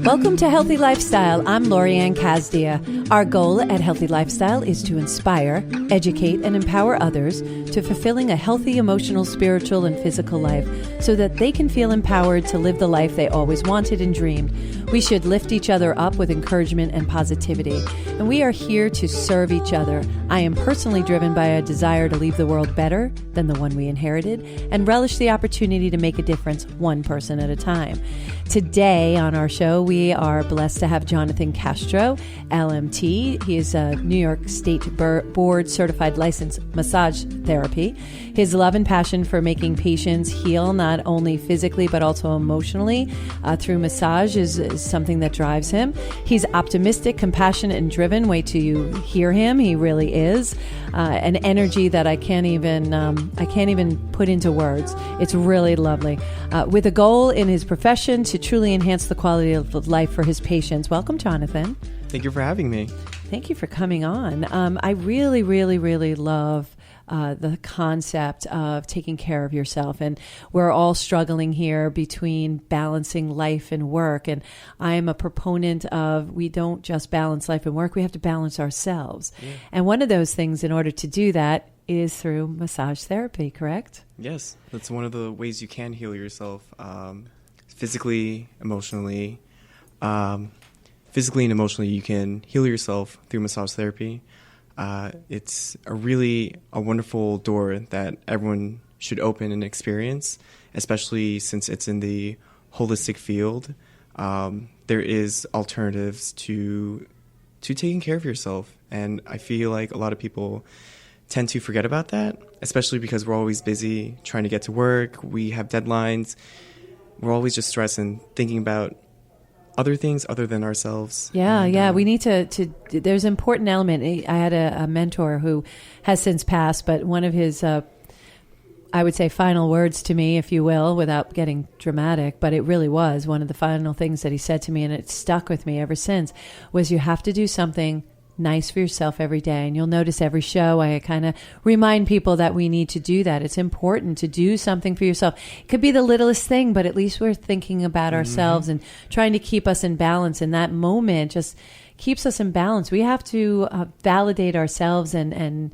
Welcome to Healthy Lifestyle. I'm Lori Anne Casdia. Our goal at Healthy Lifestyle is to inspire, educate, and empower others to fulfilling a healthy emotional, spiritual, and physical life so that they can feel empowered to live the life they always wanted and dreamed. We should lift each other up with encouragement and positivity. And we are here to serve each other. I am personally driven by a desire to leave the world better than the one we inherited and relish the opportunity to make a difference one person at a time. Today on our show, we are blessed to have Jonathan Castro, LMT. He is a New York State Board Certified Licensed Massage Therapy. His love and passion for making patients heal not only physically but also emotionally through massage is something that drives him. He's optimistic, compassionate, and driven. Wait till you hear him. He really is. An energy that I can't even put into words. It's really lovely. With a goal in his profession to truly enhance the quality of life for his patients. Welcome, Jonathan. Thank you for having me. Thank you for coming on. I really, really, really love the concept of taking care of yourself. And we're all struggling here between balancing life and work. And I'm a proponent of we don't just balance life and work, we have to balance ourselves. Yeah. And one of those things in order to do that is through massage therapy, correct? Yes, that's one of the ways you can heal yourself physically, emotionally. Physically and emotionally, you can heal yourself through massage therapy. It's a wonderful door that everyone should open and experience, especially since it's in the holistic field. There is alternatives to taking care of yourself, and I feel like a lot of people tend to forget about that, especially because we're always busy trying to get to work. We have deadlines. We're always just stressed and thinking about other things other than ourselves. Yeah. We need to there's an important element. I had a mentor who has since passed, but one of his, I would say, final words to me, if you will, without getting dramatic, but it really was one of the final things that he said to me, and it stuck with me ever since, was you have to do something nice for yourself every day. And you'll notice every show I kind of remind people that we need to do that. It's important to do something for yourself. It could be the littlest thing, but at least we're thinking about ourselves and trying to keep us in balance. And that moment just keeps us in balance. We have to validate ourselves and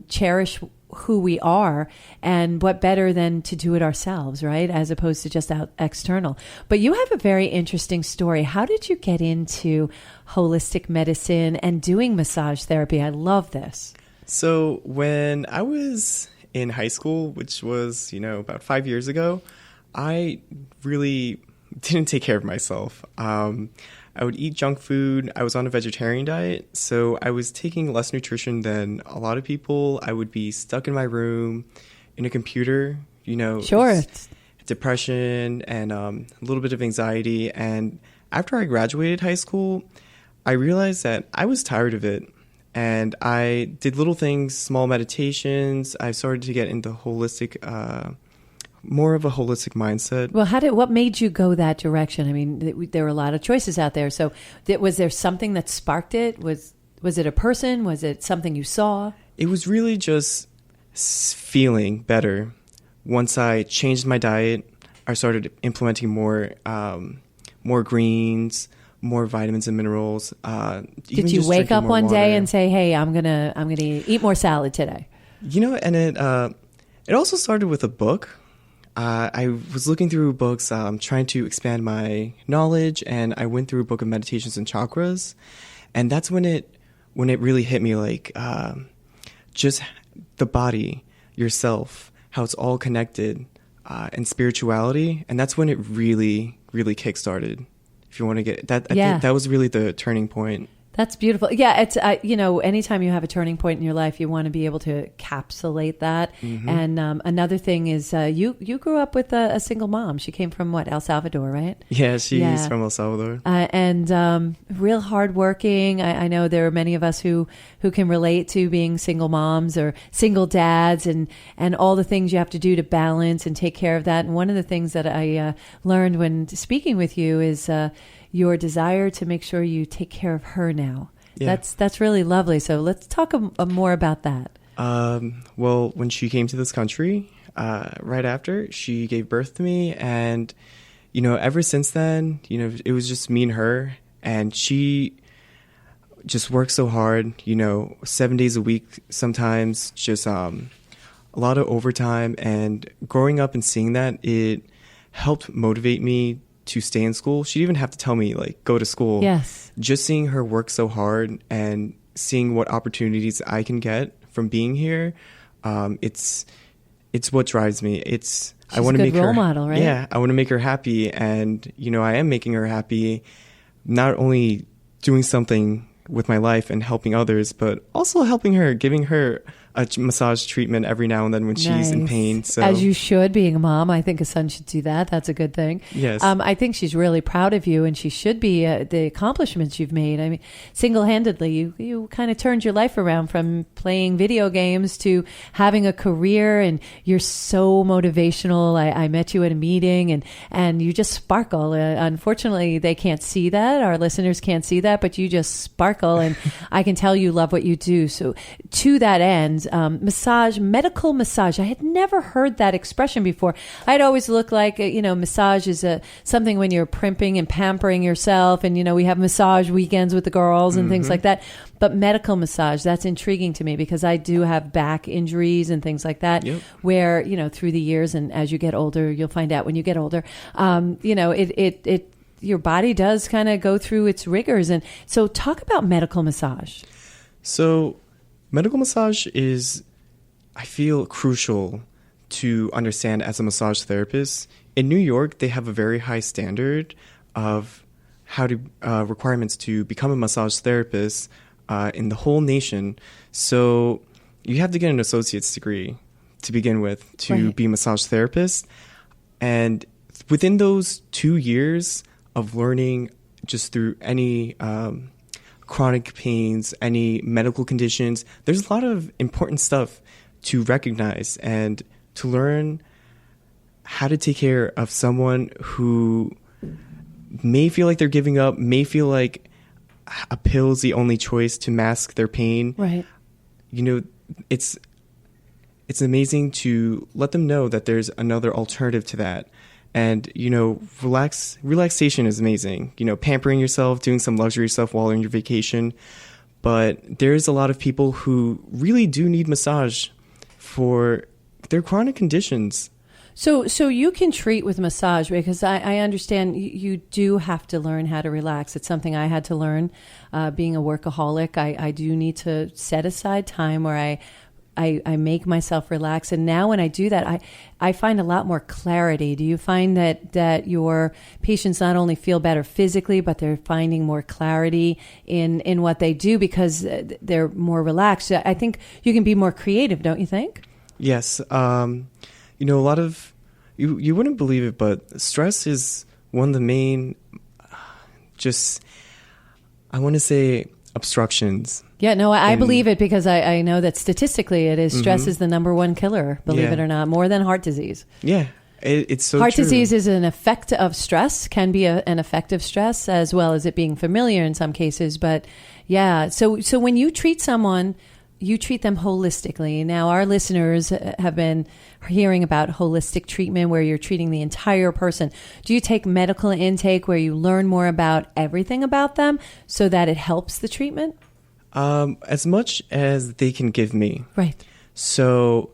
cherish who we are, and what better than to do it ourselves, right? As opposed to just out external. But you have a very interesting story. How did you get into holistic medicine and doing massage therapy? I love this. So when I was in high school, which was, about 5 years ago, I really didn't take care of myself. I would eat junk food. I was on a vegetarian diet, so I was taking less nutrition than a lot of people. I would be stuck in my room in a computer, Sure. Depression and a little bit of anxiety. And after I graduated high school, I realized that I was tired of it. And I did little things, small meditations. I started to get into more of a holistic mindset. Well, what made you go that direction? I mean, there were a lot of choices out there. So was there something that sparked it? Was it a person? Was it something you saw? It was really just feeling better. Once I changed my diet, I started implementing more greens, more vitamins and minerals. Did you wake up one day and say, "Hey, I'm gonna eat more salad today"? And it also started with a book. I was looking through books, trying to expand my knowledge, and I went through a book of meditations and chakras, and that's when it really hit me, like just the body, yourself, how it's all connected, and spirituality, and that's when it really, really kickstarted. If you want to get that, I think that was really the turning point. That's beautiful. Yeah, it's anytime you have a turning point in your life, you want to be able to encapsulate that. Mm-hmm. And another thing is you grew up with a single mom. She came from El Salvador, right? Yeah, she's from El Salvador. And real hardworking. I know there are many of us who can relate to being single moms or single dads and all the things you have to do to balance and take care of that. And one of the things that I learned when speaking with you is your desire to make sure you take care of her now. Yeah. That's really lovely. So let's talk more about that. Well, when she came to this country, right after, she gave birth to me, and ever since then, it was just me and her, and she just works so hard, 7 days a week sometimes, just a lot of overtime. And growing up and seeing that, it helped motivate me to stay in school. She'd even have to tell me, like, go to school. Yes. Just seeing her work so hard and seeing what opportunities I can get from being here, it's what drives me. She's I want to make her role model, right? Yeah, I want to make her happy, and I am making her happy, not only doing something with my life and helping others, but also helping her, giving her a massage treatment every now and then when she's in pain. So, as you should, being a mom, I think a son should do that. That's a good thing. Yes. I think she's really proud of you, and she should be. The accomplishments you've made. I mean, single-handedly, you kind of turned your life around from playing video games to having a career, and you're so motivational. I met you at a meeting, and you just sparkle. Unfortunately, they can't see that. Our listeners can't see that, but you just sparkle, and I can tell you love what you do. So to that end, medical massage. I had never heard that expression before. I'd always looked like, massage is something when you're primping and pampering yourself. And, we have massage weekends with the girls and things like that. But medical massage, that's intriguing to me because I do have back injuries and things like that. Yep. Where, through the years and as you get older, you'll find out when you get older, your body does kind of go through its rigors. And so talk about medical massage. So medical massage is, I feel, crucial to understand as a massage therapist. In New York, they have a very high standard of requirements to become a massage therapist in the whole nation. So you have to get an associate's degree to begin with to be a massage therapist. And within those 2 years of learning just through any chronic pains, any medical conditions, there's a lot of important stuff to recognize and to learn how to take care of someone who may feel like they're giving up, may feel like a pill is the only choice to mask their pain. Right. It's amazing to let them know that there's another alternative to that. And, relaxation is amazing. Pampering yourself, doing some luxury stuff while on your vacation. But there's a lot of people who really do need massage for their chronic conditions. So you can treat with massage because I understand you do have to learn how to relax. It's something I had to learn being a workaholic. I do need to set aside time where I make myself relax. And now when I do that, I find a lot more clarity. Do you find that your patients not only feel better physically, but they're finding more clarity in what they do because they're more relaxed? I think you can be more creative, don't you think? Yes. A lot of, you wouldn't believe it, but stress is one of the main, I want to say obstructions. Yeah, no, I believe it because I know that statistically it is stress is the number one killer, believe it or not, more than heart disease. Yeah, it's so Heart true. disease is an effect of stress, can be an effect of stress as well as it being familiar in some cases. But yeah, so when you treat someone, you treat them holistically. Now, our listeners have been hearing about holistic treatment where you're treating the entire person. Do you take medical intake where you learn more about everything about them so that it helps the treatment? As much as they can give me. Right. So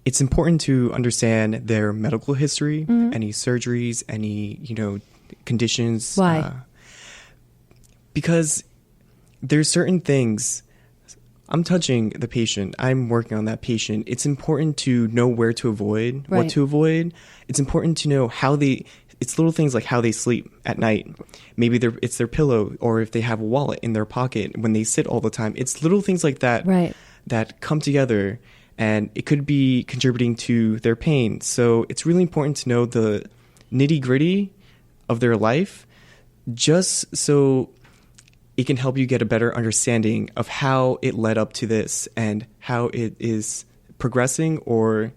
it's important to understand their medical history, any surgeries, any, conditions. Why? Because there's certain things. I'm touching the patient. I'm working on that patient. It's important to know where to avoid, what to avoid. It's important to know it's little things like how they sleep at night. Maybe it's their pillow, or if they have a wallet in their pocket when they sit all the time. It's little things like that that come together, and it could be contributing to their pain. So it's really important to know the nitty-gritty of their life, just so it can help you get a better understanding of how it led up to this and how it is progressing or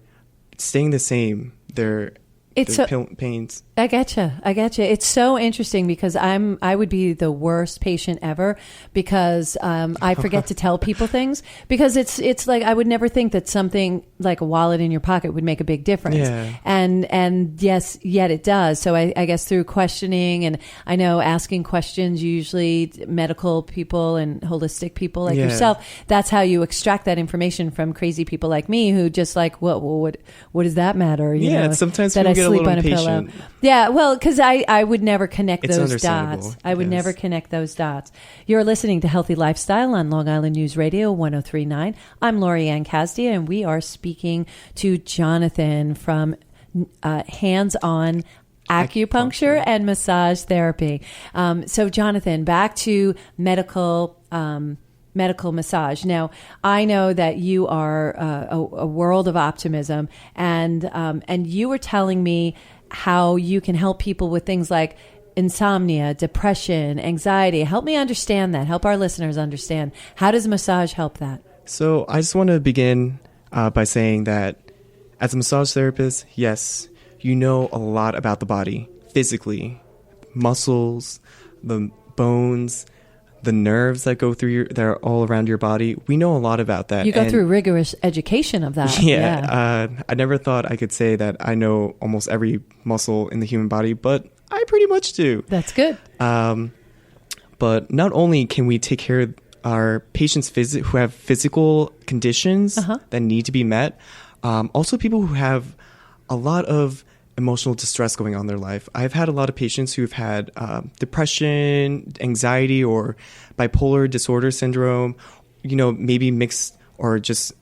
staying the same, their It's pains. I getcha. It's so interesting because I would be the worst patient ever because I forget to tell people things because it's like I would never think that something like a wallet in your pocket would make a big difference. Yeah. And yes, yet it does. So I guess through questioning, and I know asking questions, usually medical people and holistic people like yourself, that's how you extract that information from crazy people like me who just like, what does that matter? You know, sometimes that people I get sleep a little on a pillow. impatient. Yeah, well, because I would never connect It's those understandable, dots. I would never connect those dots. You're listening to Healthy Lifestyle on Long Island News Radio 103.9. I'm Lori Anne Casdia, and we are speaking to Jonathan from Hands-On Acupuncture and Massage Therapy. So, Jonathan, back to medical massage. Now, I know that you are a world of optimism, and you were telling me how you can help people with things like insomnia, depression, anxiety. Help me understand that. Help our listeners understand. How does massage help that? So I just want to begin by saying that as a massage therapist, yes, you know a lot about the body physically, muscles, the bones, the nerves that go through that are all around your body. We know a lot about that. You go through rigorous education of that. Yeah. I never thought I could say that I know almost every muscle in the human body, but I pretty much do. That's good. But not only can we take care of our patients who have physical conditions that need to be met, also people who have a lot of emotional distress going on in their life. I've had a lot of patients who've had depression, anxiety, or bipolar disorder syndrome, maybe mixed or just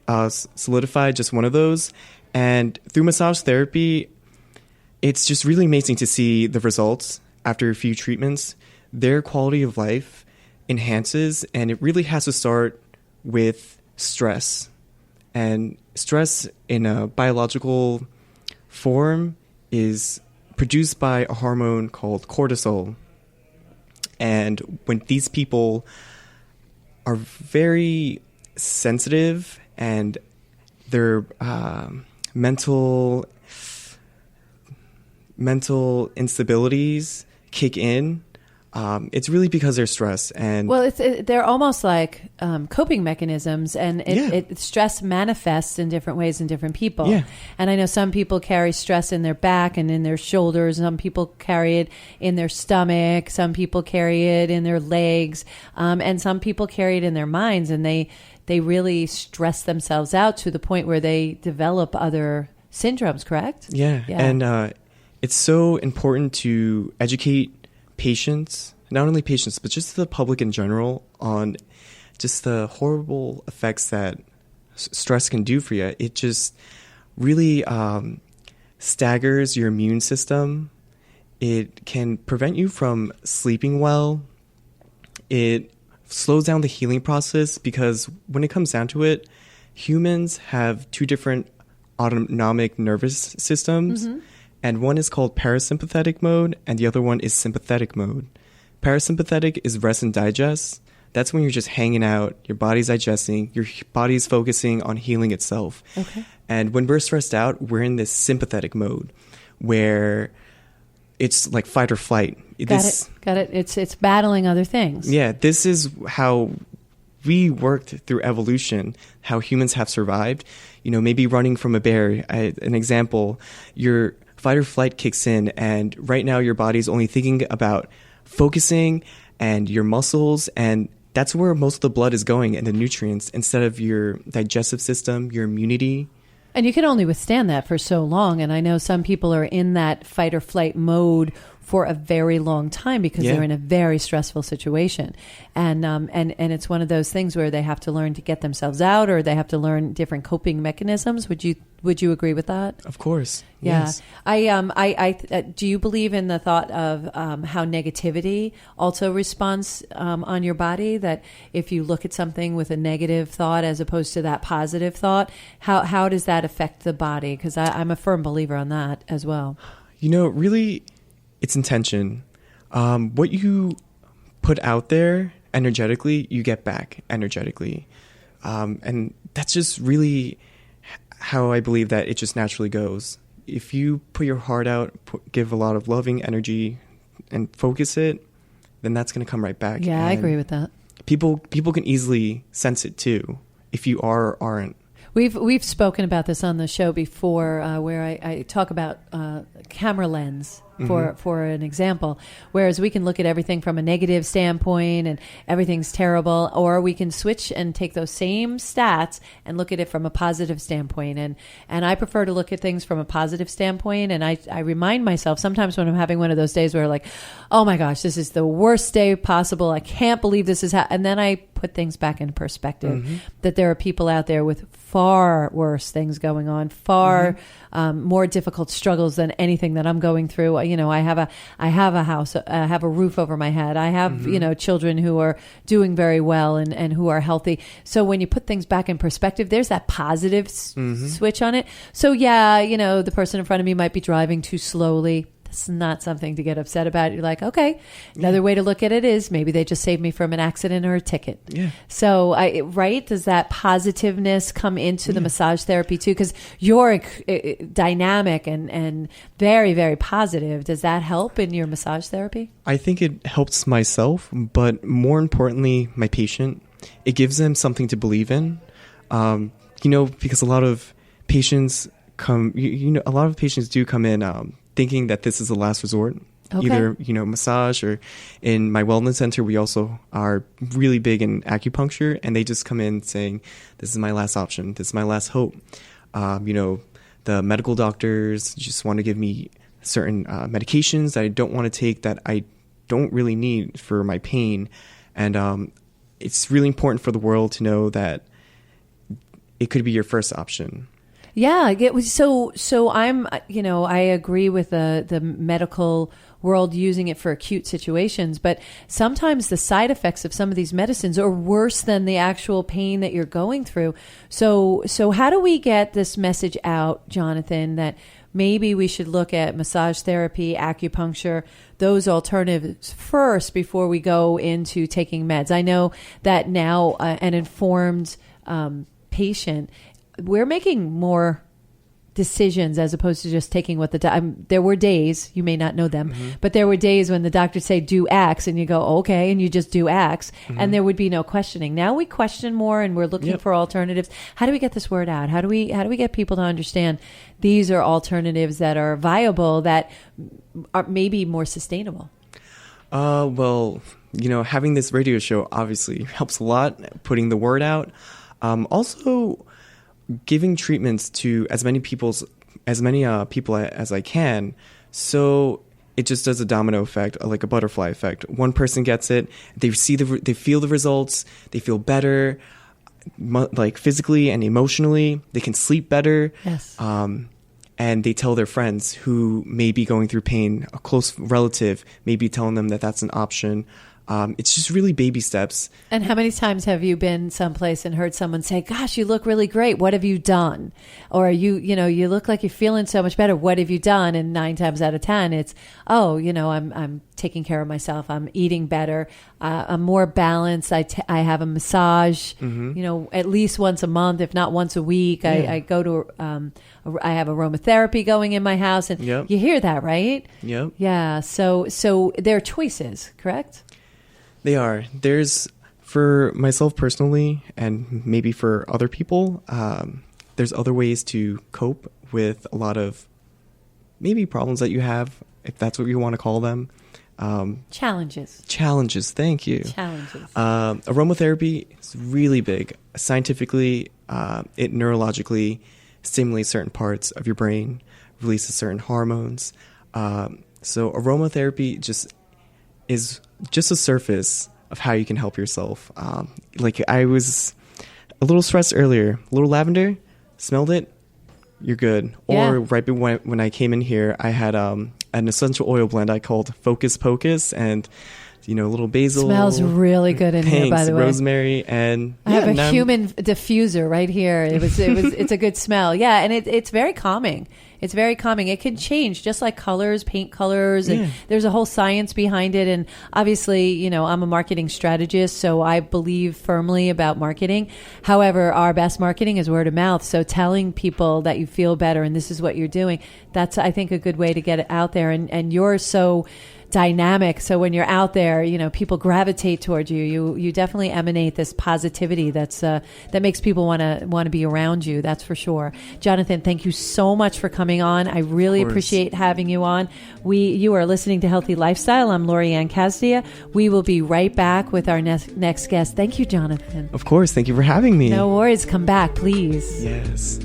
solidified, just one of those. And through massage therapy, it's just really amazing to see the results after a few treatments. Their quality of life enhances, and it really has to start with stress. And stress in a biological form is produced by a hormone called cortisol. And when these people are very sensitive and their mental instabilities kick in, it's really because they're stressed. And well, they're almost like coping mechanisms, and stress manifests in different ways in different people. Yeah. And I know some people carry stress in their back and in their shoulders. Some people carry it in their stomach. Some people carry it in their legs, and some people carry it in their minds. And they really stress themselves out to the point where they develop other syndromes. Correct? Yeah. And it's so important to educate patients, not only patients, but just the public in general, on just the horrible effects that stress can do for you. It just really staggers your immune system. It can prevent you from sleeping well. It slows down the healing process because when it comes down to it, humans have two different autonomic nervous systems. Mm-hmm. And one is called parasympathetic mode, and the other one is sympathetic mode. Parasympathetic is rest and digest. That's when you're just hanging out, your body's digesting, your body's focusing on healing itself. Okay. And when we're stressed out, we're in this sympathetic mode where it's like fight or flight. Got it. It's battling other things. Yeah, this is how we worked through evolution, how humans have survived. Maybe running from a bear. An example, your fight or flight kicks in, and right now your body's only thinking about focusing and your muscles, and that's where most of the blood is going and the nutrients instead of your digestive system, your immunity. And you can only withstand that for so long. And I know some people are in that fight or flight mode for a very long time because they're in a very stressful situation. And it's one of those things where they have to learn to get themselves out, or they have to learn different coping mechanisms. Would you agree with that? Of course. Yeah. Yes. I do you believe in the thought of how negativity also responds on your body? That if you look at something with a negative thought as opposed to that positive thought, how does that affect the body? Because I'm a firm believer on that as well. Really, it's intention. What you put out there energetically, you get back energetically. And that's just really how I believe that it just naturally goes. if you put your heart out, give a lot of loving energy and focus it, then that's going to come right back. Yeah, and I agree with that. People can easily sense it too, if you are or aren't. We've spoken about this on the show before, where I talk about camera lens for an example. Whereas we can look at everything from a negative standpoint and everything's terrible, or we can switch and take those same stats and look at it from a positive standpoint. And I prefer to look at things from a positive standpoint. And I remind myself sometimes when I'm having one of those days where like, oh my gosh, this is the worst day possible. I can't believe this is and then I put things back in perspective, that there are people out there with far worse things going on, far more difficult struggles than anything that I'm going through. You know, I have a house, I have a roof over my head. I have, you know, children who are doing very well and who are healthy. So when you put things back in perspective, there's that positive switch on it. So yeah, you know, the person in front of me might be driving too slowly. That's not something to get upset about. You're like, okay. Another way to look at it is maybe they just saved me from an accident or a ticket. Yeah. So, does that positiveness come into the massage therapy too? Because you're dynamic and very, very positive. Does that help in your massage therapy? I think it helps myself, but more importantly, my patient. It gives them something to believe in. You know, because a lot of patients a lot of patients do come in thinking that this is the last resort. Okay. Either, you know, massage, or in my wellness center, we also are really big in acupuncture, and they just come in saying, this is my last option. This is my last hope. You know, the medical doctors just want to give me certain medications that I don't want to take, that I don't really need for my pain. And it's really important for the world to know that it could be your first option. Yeah, so I'm, you know, I agree with the medical world using it for acute situations, but sometimes the side effects of some of these medicines are worse than the actual pain that you're going through. So how do we get this message out, Jonathan, that maybe we should look at massage therapy, acupuncture, those alternatives first before we go into taking meds? I know that now an informed patient, we're making more decisions as opposed to just taking what there were days, you may not know them, but there were days when the doctors say do X and you go, okay, and you just do X, and there would be no questioning. Now we question more and we're looking for alternatives. How do we get this word out? How do we get people to understand these are alternatives that are viable, that are maybe more sustainable? Well, you know, having this radio show obviously helps a lot, putting the word out. Also, giving treatments to as many people as I can, so it just does a domino effect, like a butterfly effect. One person gets it, they feel the results, they feel better, like physically and emotionally. They can sleep better. Yes. And they tell their friends who may be going through pain. A close relative may be telling them that that's an option. It's just really baby steps. And how many times have you been someplace and heard someone say, gosh, you look really great. What have you done? Or you look like you're feeling so much better. What have you done? And 9 times out of 10, it's, oh, you know, I'm taking care of myself. I'm eating better. I'm more balanced. I have a massage, you know, at least once a month, if not once a week. I go to, I have aromatherapy going in my house, and you hear that, right? Yep. Yeah. So there are choices, correct? They are. There's, for myself personally, and maybe for other people, there's other ways to cope with a lot of maybe problems that you have, if that's what you want to call them. Challenges. Thank you. Challenges. Aromatherapy is really big. Scientifically, it neurologically stimulates certain parts of your brain, releases certain hormones. So aromatherapy is just a surface of how you can help yourself. Like I was a little stressed earlier, a little lavender, smelled it, you're good. Yeah. Or right when I came in here, I had an essential oil blend I called Focus Pocus, and little basil. Smells really good in here, by the way. Rosemary, and I have a human diffuser right here. It's a good smell. Yeah, and it's very calming. It's very calming. It can change, just like colors, paint colors, and there's a whole science behind it. And obviously, I'm a marketing strategist, so I believe firmly about marketing. However, our best marketing is word of mouth. So telling people that you feel better and this is what you're doing, that's, I think, a good way to get it out there. And you're so dynamic. So when you're out there, people gravitate towards you. You definitely emanate this positivity that makes people want to be around you. That's for sure. Jonathan, thank you so much for coming on. I really appreciate having you on. You are listening to Healthy Lifestyle. I'm Lori Anne Casdia. We will be right back with our next guest. Thank you, Jonathan. Of course. Thank you for having me. No worries. Come back, please. Yes.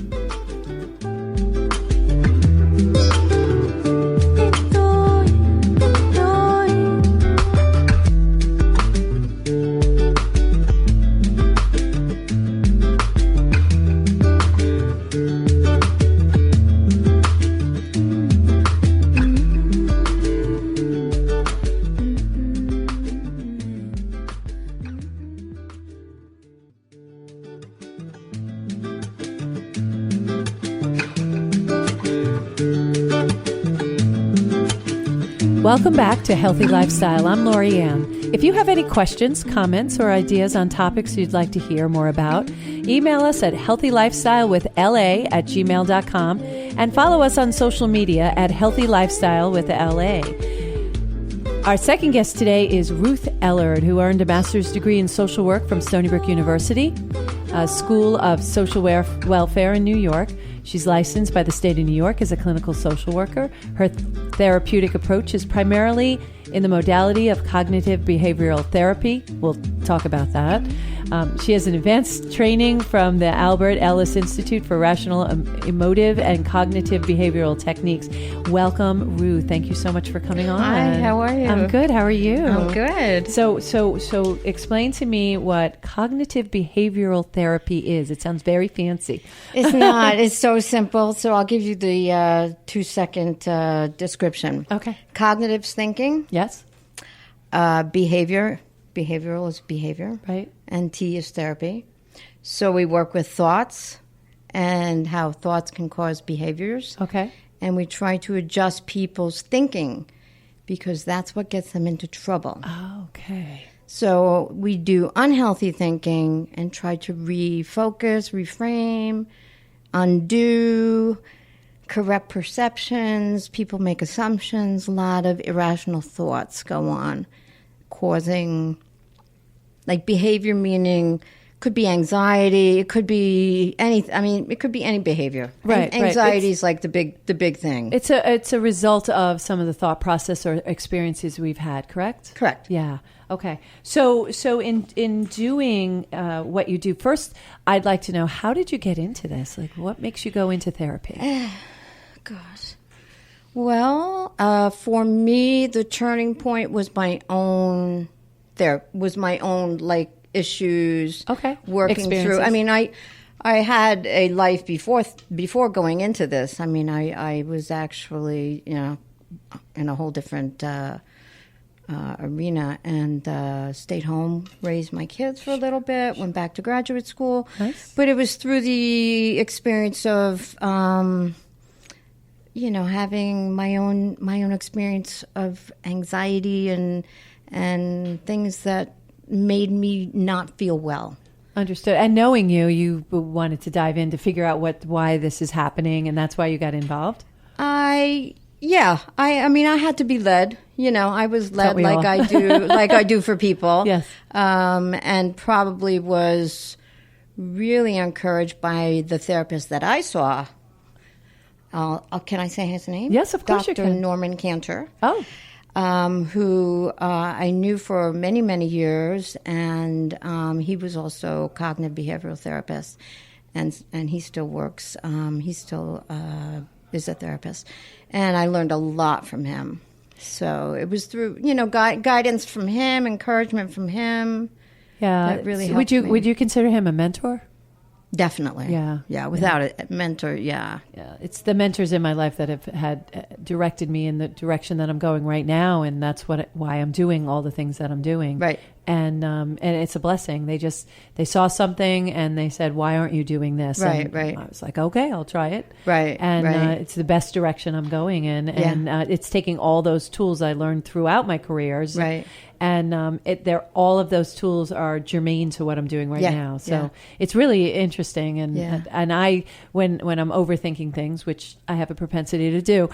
Welcome back to Healthy Lifestyle. I'm Lori Anne. If you have any questions, comments, or ideas on topics you'd like to hear more about, email us at healthylifestylewithla@gmail.com and follow us on social media at Healthy Lifestyle with LA. Our second guest today is Ruth Ellerd, who earned a master's degree in social work from Stony Brook University, School of Social Welfare in New York. She's licensed by the state of New York as a clinical social worker. Her therapeutic approach is primarily in the modality of cognitive behavioral therapy. We'll talk about that. She has an advanced training from the Albert Ellis Institute for Rational, Emotive, and Cognitive Behavioral Techniques. Welcome, Ruth. Thank you so much for coming on. Hi, how are you? I'm good. How are you? I'm good. So explain to me what cognitive behavioral therapy is. It sounds very fancy. It's not. It's so simple. So I'll give you the 2-second description. Okay. Cognitive thinking. Yes. Behavioral is behavior. Right. And T is therapy. So we work with thoughts and how thoughts can cause behaviors. Okay. And we try to adjust people's thinking because that's what gets them into trouble. Oh, okay. So we do unhealthy thinking and try to refocus, reframe, undo, correct perceptions. People make assumptions. A lot of irrational thoughts go on, causing like behavior, meaning could be anxiety, it could be any. I mean, it could be any behavior. Right. Anxiety is like the big thing. It's a result of some of the thought process or experiences we've had. Correct. Correct. Yeah. Okay. So in doing what you do, first, I'd like to know, how did you get into this? Like, what makes you go into therapy? Gosh. Well, for me, the turning point was my own like issues. Okay. Working through. I mean, I had a life before going into this. I mean, I was actually, in a whole different arena and stayed home, raised my kids for a little bit, went back to graduate school. Nice. But it was through the experience of, having my own experience of anxiety and things that made me not feel well. Understood. And knowing you wanted to dive in to figure out why this is happening, and that's why you got involved? I mean, I had to be led. I was led like I do for people. Yes. And probably was really encouraged by the therapist that I saw. Can I say his name? Yes, of course you Dr. can. Norman Cantor. Oh. Who I knew for many, many years, and he was also a cognitive behavioral therapist, and he still works. He still is a therapist, and I learned a lot from him. So it was through guidance from him, encouragement from him. Yeah, that really helped me. Would you consider him a mentor? Definitely. Yeah. Without a mentor, Yeah. It's the mentors in my life that have had directed me in the direction that I'm going right now, and that's why I'm doing all the things that I'm doing. Right. And it's a blessing. They saw something and they said, "Why aren't you doing this?" Right. And Right. I was like, "Okay, I'll try it." Right. And right. it's the best direction I'm going in, and it's taking all those tools I learned throughout my careers. Right. And all of those tools are germane to what I'm doing right now. So it's really interesting. And I, when I'm overthinking things, which I have a propensity to do,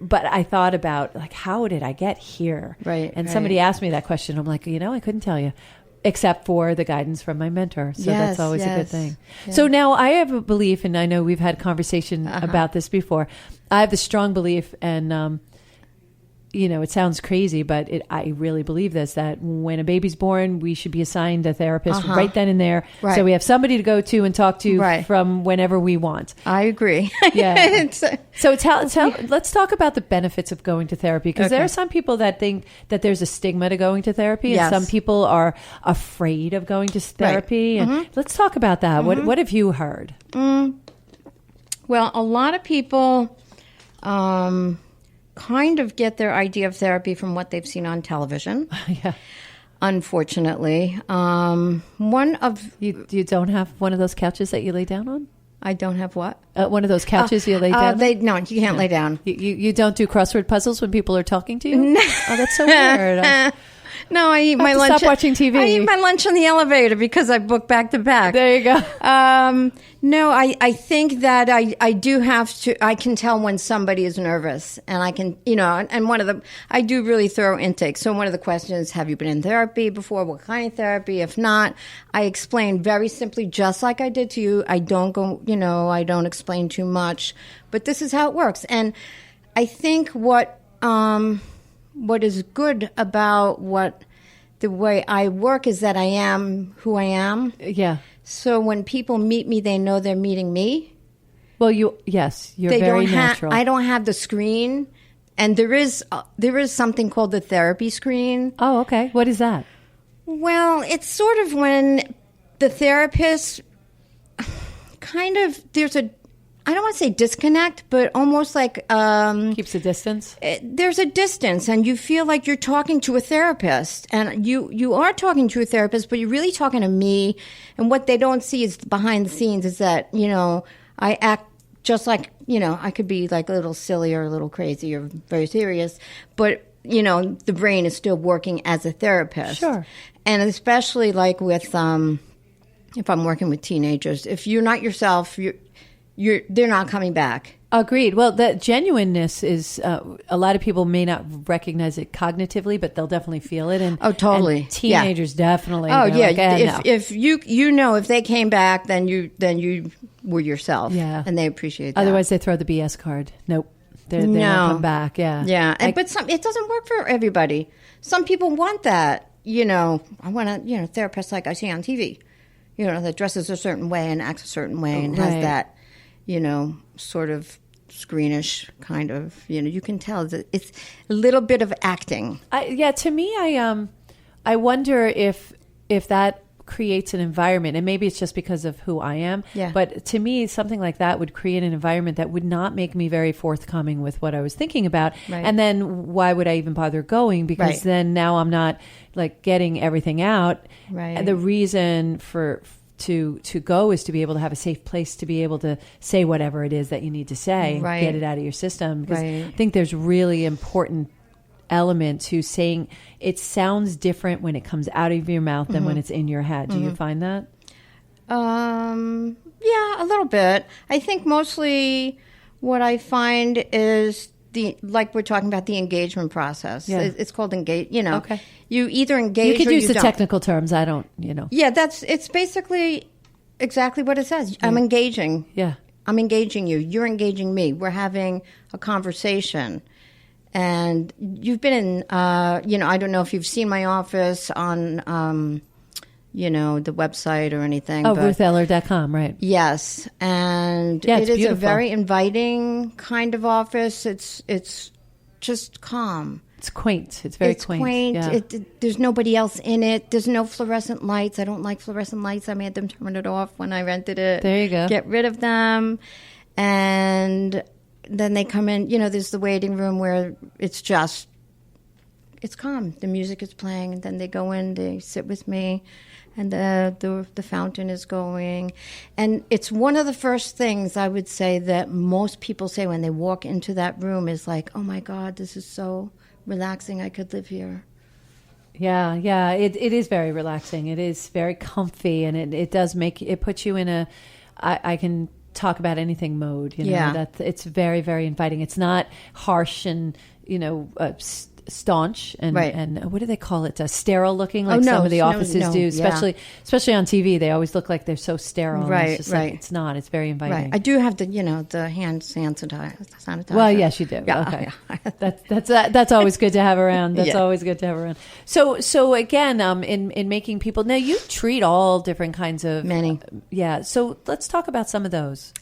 but I thought about, like, how did I get here? Right. And somebody asked me that question. I'm like, I couldn't tell you, except for the guidance from my mentor. So that's always a good thing. Yeah. So now I have a belief, and I know we've had conversation about this before. I have the strong belief, and it sounds crazy, but I really believe this, that when a baby's born, we should be assigned a therapist right then and there. Right. So we have somebody to go to and talk to from whenever we want. I agree. Yeah. So let's talk about the benefits of going to therapy, because there are some people that think that there's a stigma to going to therapy, and some people are afraid of going to therapy. Right. And let's talk about that. What have you heard? Well, a lot of people kind of get their idea of therapy from what they've seen on television. Yeah. Unfortunately. You don't have one of those couches that you lay down on? I don't have what? One of those couches you lay down on? No, you can't lay down. You don't do crossword puzzles when people are talking to you? No. Oh, that's so weird. No, I eat my lunch. Stop watching TV. I eat my lunch in the elevator because I book back to back. There you go. No, I think that I do have to. I can tell when somebody is nervous, and I can, and I do really thorough intake. So one of the questions: have you been in therapy before? What kind of therapy? If not, I explain very simply, just like I did to you. I don't go, I don't explain too much, but this is how it works. And I think what is good about the way I work is that I am who I am. Yeah. So when people meet me, they know they're meeting me. Well, you're very natural. I don't have the screen, and there is something called the therapy screen. Oh, okay. What is that? Well, it's sort of when the therapist there's a, I don't want to say disconnect, but almost like keeps a distance. There's a distance, and you feel like you're talking to a therapist, and you are talking to a therapist, but you're really talking to me. And what they don't see is behind the scenes is that I act just like I could be like a little silly or a little crazy or very serious, but the brain is still working as a therapist. Sure. And especially like with if I'm working with teenagers, if you're not yourself, they're not coming back. Agreed. Well, the genuineness is a lot of people may not recognize it cognitively, but they'll definitely feel it. And totally. And teenagers definitely. Oh yeah. Like, if if they came back, then you were yourself. Yeah. And they appreciate that. Otherwise, they throw the BS card. Nope. They don't come back. Yeah. Yeah. But it doesn't work for everybody. Some people want that. I want a therapist like I see on TV. That dresses a certain way and acts a certain way and has that. Sort of screenish kind of, you can tell that it's a little bit of acting. To me, I wonder if that creates an environment, and maybe it's just because of who I am. Yeah. But to me, something like that would create an environment that would not make me very forthcoming with what I was thinking about. Right. And then why would I even bother going? Because then now I'm not like getting everything out. Right. And the reason to go is to be able to have a safe place to be able to say whatever it is that you need to say and get it out of your system. Because I think there's really important element to saying it sounds different when it comes out of your mouth than when it's in your head. Do you find that? Yeah, a little bit. I think mostly what I find is like we're talking about the engagement process. Yeah. It's called engage. Okay. You either engage. You could or use you the don't. technical terms. I don't. Yeah, it's basically exactly what it says. I'm engaging. Yeah. I'm engaging you. You're engaging me. We're having a conversation. And you've been in. I don't know if you've seen my office on. The website or anything. Oh, RuthEllerd.com, right. Yes. And it is a very inviting kind of office. It's just calm. It's quaint. It's very quaint. Yeah. There's nobody else in it. There's no fluorescent lights. I don't like fluorescent lights. I made them turn it off when I rented it. There you go. Get rid of them. And then they come in. There's the waiting room where it's calm. The music is playing. And then they go in. They sit with me. And the fountain is going. And it's one of the first things I would say that most people say when they walk into that room is like, oh, my God, this is so relaxing. I could live here. Yeah. It is very relaxing. It is very comfy. And it does it puts you in a, I can talk about anything mode. It's very, very inviting. It's not harsh and, staunch and right. and what do they call it? Sterile looking, like some of the offices do. Especially on TV, they always look like they're so sterile. Right, it's just right. Like, it's not. It's very inviting. Right. I do have the hand sanitizer. Well, yes, you do. Yeah, okay. Yeah. That's always good to have around. That's Yeah. always good to have around. So again, in making people now, you treat all different kinds of many. Yeah. So let's talk about some of those.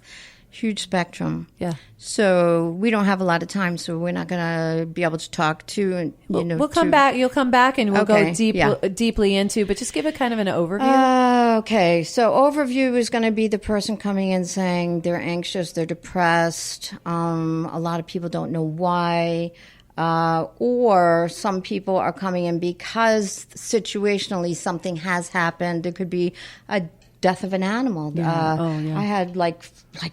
Huge spectrum. Yeah. So we don't have a lot of time, so we're not going to be able to talk to. We'll come back. You'll come back, and we'll Okay, go deeply into. But just give it kind of an overview. Okay. So overview is going to be the person coming in saying they're anxious, they're depressed. A lot of people don't know why. Or some people are coming in because situationally something has happened. There could be a death of an animal. I had like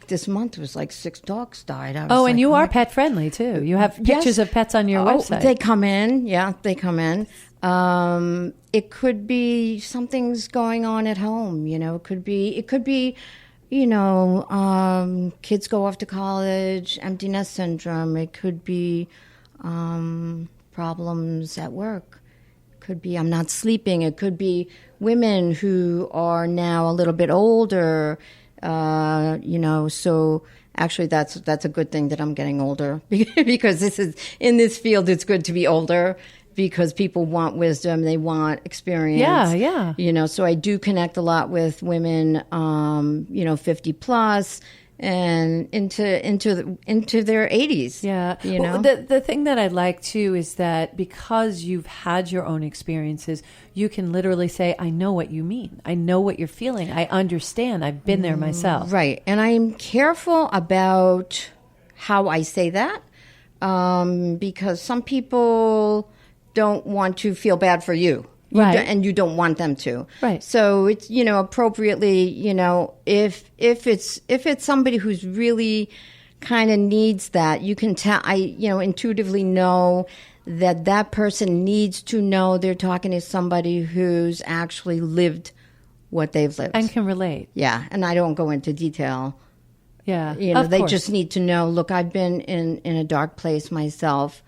this month, it was like 6 dogs died. And you are pet friendly too. You have pictures of pets on your website. They come in. Yeah, they come in. It could be something's going on at home. It could be, kids go off to college, empty nest syndrome. It could be problems at work. Could be I'm not sleeping. It could be women who are now a little bit older, So actually, that's a good thing that I'm getting older because this is in this field. It's good to be older because people want wisdom. They want experience. Yeah. So I do connect a lot with women, 50 plus. And into their 80s. Yeah. Well, the thing that I like too is that because you've had your own experiences, you can literally say, I know what you mean. I know what you're feeling. I understand. I've been there myself. Right. And I'm careful about how I say that because some people don't want to feel bad for you. Right. And you don't want them to. Right. So it's, appropriately, if it's somebody who's really kind of needs that, you can tell, intuitively know that person needs to know they're talking to somebody who's actually lived what they've lived. And can relate. Yeah. And I don't go into detail. Yeah. They just need to know, look, I've been in a dark place myself.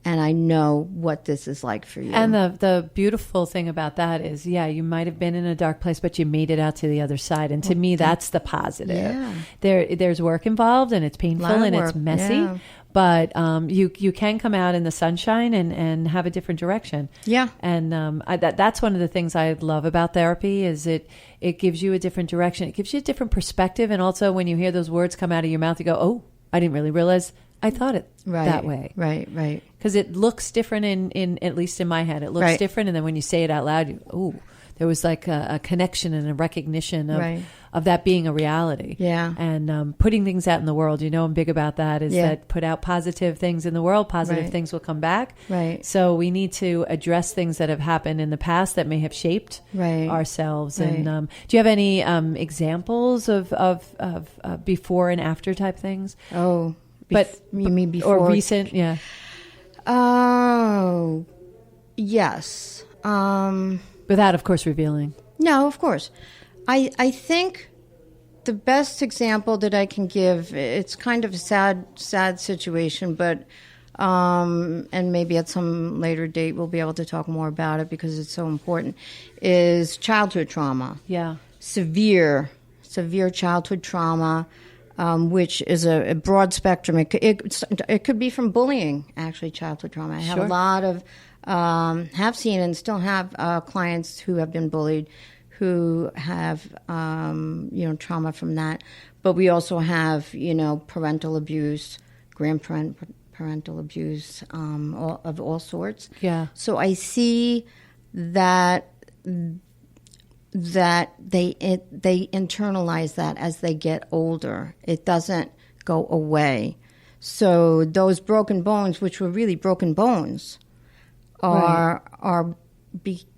And I know what this is like for you. And the beautiful thing about that is, you might have been in a dark place, but you made it out to the other side. And to me, that's the positive. Yeah. There's work involved, and it's painful, and it's messy. Yeah. But you can come out in the sunshine and have a different direction. Yeah. And that's one of the things I love about therapy is it gives you a different direction. It gives you a different perspective. And also when you hear those words come out of your mouth, you go, oh, I didn't really realize I thought it that way. Right. Because it looks different in at least in my head. It looks different. And then when you say it out loud, there was like a connection and a recognition of that being a reality. Yeah. And putting things out in the world, I'm big about that, is that put out positive things in the world, positive things will come back. Right. So we need to address things that have happened in the past that may have shaped ourselves. Right. And do you have any examples of before and after type things? Oh, but you mean before or recent? Yeah. Oh, yes. Without, of course, revealing. No, of course. I think the best example that I can give, it's kind of a sad situation, but and maybe at some later date we'll be able to talk more about it because it's so important, is childhood trauma. Yeah. Severe childhood trauma. Which is a broad spectrum. It could be from bullying, actually, childhood trauma. I have a lot of, have seen and still have clients who have been bullied who have, trauma from that. But we also have, parental abuse, grandparent parental abuse of all sorts. Yeah. So I see that they internalize that as they get older. It doesn't go away. So those broken bones, which were really broken bones,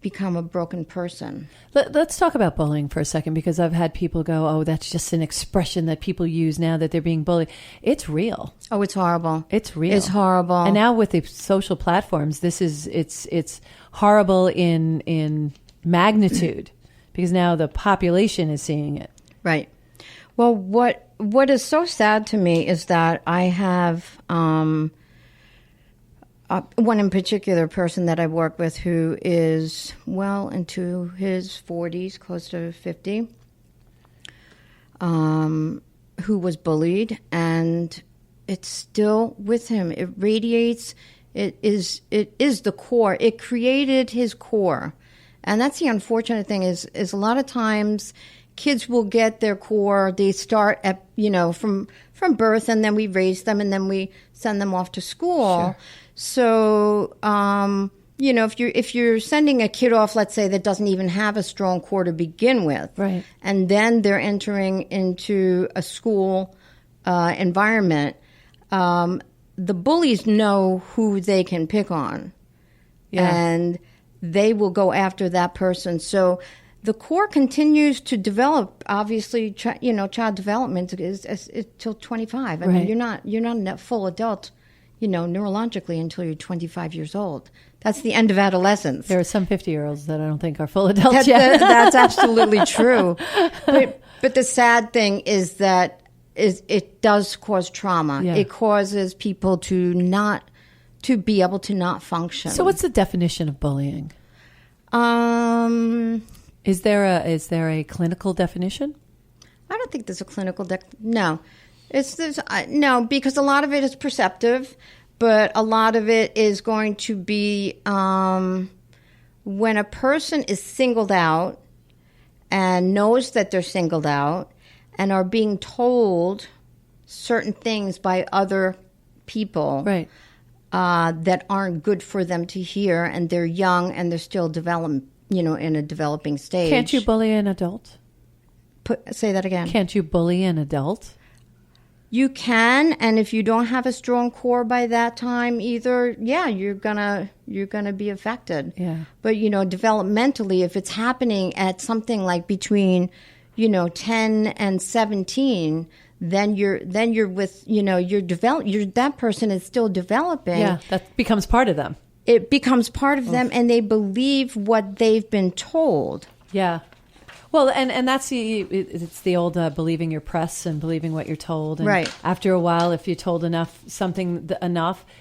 become a broken person. Let's talk about bullying for a second, because I've had people go, "Oh, that's just an expression that people use now that they're being bullied." It's real. Oh, it's horrible. It's real. It's horrible. And now with the social platforms, it's horrible in magnitude, because now the population is seeing it. Right. Well, what is so sad to me is that I have one in particular person that I work with who is well into his 40s, close to 50, who was bullied, and it's still with him. It radiates. It is the core. It created his core. And that's the unfortunate thing is a lot of times kids will get their core. They start at, from birth, and then we raise them, and then we send them off to school. Sure. So, if you're sending a kid off, let's say, that doesn't even have a strong core to begin with, right, and then they're entering into a school environment, the bullies know who they can pick on, and they will go after that person. So the core continues to develop. Obviously, child development is till 25. I mean, you're not a full adult, neurologically until you're 25 years old. That's the end of adolescence. There are some 50-year-olds that I don't think are full adults yet. That's absolutely true. But the sad thing is that it does cause trauma. Yeah. It causes people to be able to not function. So what's the definition of bullying? Is there a clinical definition? I don't think there's a clinical no. No, because a lot of it is perceptive, but a lot of it is going to be when a person is singled out and knows that they're singled out and are being told certain things by other people, right, that aren't good for them to hear, and they're young and they're still in a developing stage. Can't you bully an adult? Say that again. Can't you bully an adult? You can, and if you don't have a strong core by that time either, you're gonna be affected. Yeah. But developmentally, if it's happening at something like between 10 and 17, then you're with that person is still developing. Yeah, that becomes part of them. It becomes part of them, and they believe what they've been told. Yeah. Well, and that's it's the old believing your press and believing what you're told. And right. After a while, if you're told enough,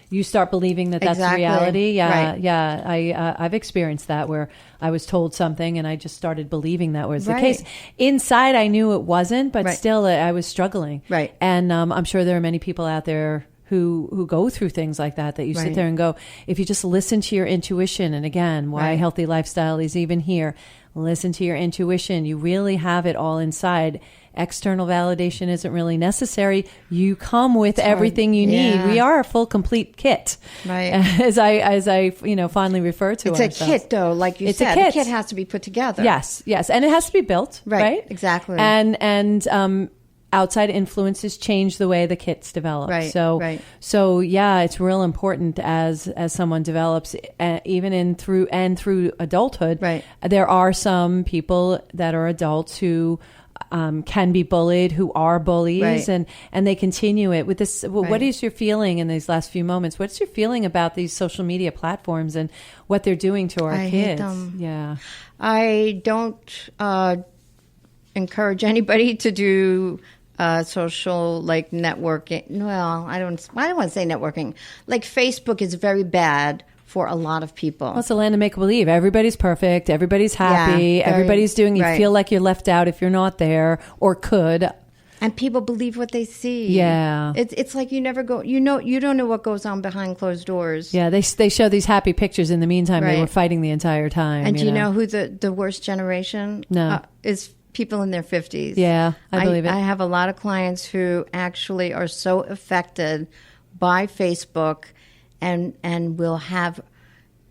you start believing that that's exactly. reality. Yeah, right. Yeah. I've experienced that where I was told something and I just started believing that was right. the case. Inside, I knew it wasn't, but right. still, I was struggling. Right. And I'm sure there are many people out there who go through things like that you right. sit there and go, if you just listen to your intuition, and again, why right. healthy lifestyle is even here. Listen to your intuition. You really have it all inside. External validation isn't really necessary. You come with everything you need. Yeah. We are a full, complete kit. Right. As I fondly refer to it's ourselves. a kit, though, like you said. A kit has to be put together. Yes, and it has to be built. Right. Exactly. And outside influences change the way the kits develop. Right. So yeah, it's real important as someone develops, even through adulthood. Right. There are some people that are adults who can be bullied, who are bullies, right. and they continue it with this. Right. What is your feeling in these last few moments? What's your feeling about these social media platforms and what they're doing to our kids? Hate them. Yeah. I don't encourage anybody to do social networking. Well, I don't want to say networking. Like Facebook is very bad for a lot of people. Well, it's a land of make-believe. Everybody's perfect. Everybody's happy. Everybody's doing. You feel like you're left out if you're not there or could. And people believe what they see. Yeah. It's like you never go. You don't know what goes on behind closed doors. Yeah. They show these happy pictures. In the meantime, they were fighting the entire time. And do you know who the worst generation is? People in their 50s. Yeah, I believe it. I have a lot of clients who actually are so affected by Facebook and will have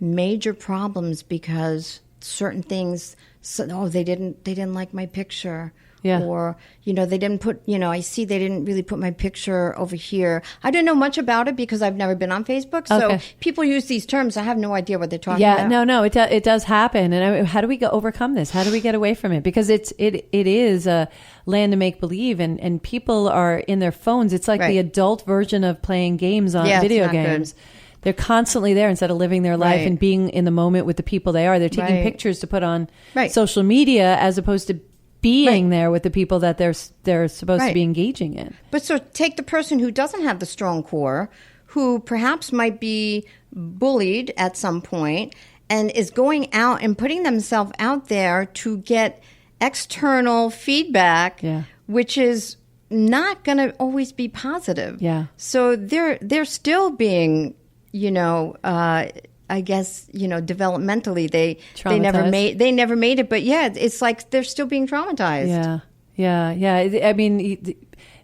major problems because certain things, they didn't like my picture. Yeah. Or, they didn't put, I see they didn't really put my picture over here. I don't know much about it because I've never been on Facebook. So people use these terms. I have no idea what they're talking about. No, it does happen. And how do we overcome this? How do we get away from it? Because it is a land of make-believe and people are in their phones. It's like the adult version of playing games on video games. Good. They're constantly there instead of living their life and being in the moment with the people they are. They're taking pictures to put on social media as opposed to being there with the people that they're supposed to be engaging in. But so take the person who doesn't have the strong core, who perhaps might be bullied at some point and is going out and putting themselves out there to get external feedback, which is not going to always be positive. Yeah. So they're still being, I guess, developmentally they never made it, but it's like they're still being traumatized. Yeah. I mean,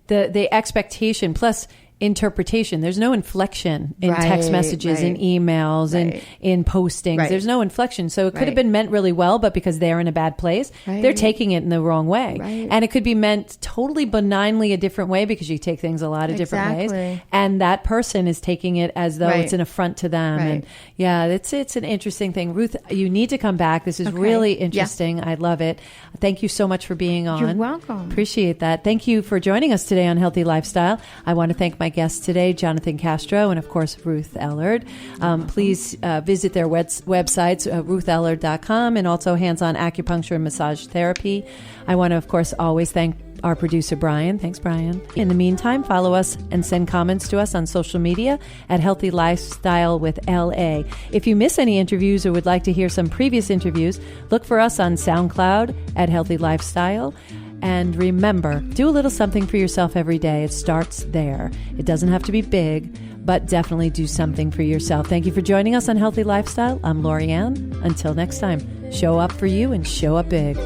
the expectation plus interpretation. There's no inflection in text messages, in emails, and in postings. There's no inflection. So it could have been meant really well, but because they're in a bad place, they're taking it in the wrong way. And it could be meant totally benignly a different way because you take things a lot of different ways. And that person is taking it as though it's an affront to them. And it's an interesting thing. Ruth, you need to come back. This is really interesting. I love it. Thank you so much for being on. You're welcome. Appreciate that. Thank you for joining us today on Healthy Lifestyle. I want to thank my guests today, Jonathan Castro and, of course, Ruth Ellerd. Please visit their websites, ruthellerd.com, and also Hands-On Acupuncture and Massage Therapy. I want to, of course, always thank our producer, Brian. Thanks, Brian. In the meantime, follow us and send comments to us on social media at Healthy Lifestyle with LA. If you miss any interviews or would like to hear some previous interviews, look for us on SoundCloud at Healthy Lifestyle. And remember, do a little something for yourself every day. It starts there. It doesn't have to be big, but definitely do something for yourself. Thank you for joining us on Healthy Lifestyle. I'm Lori Anne. Until next time, show up for you and show up big.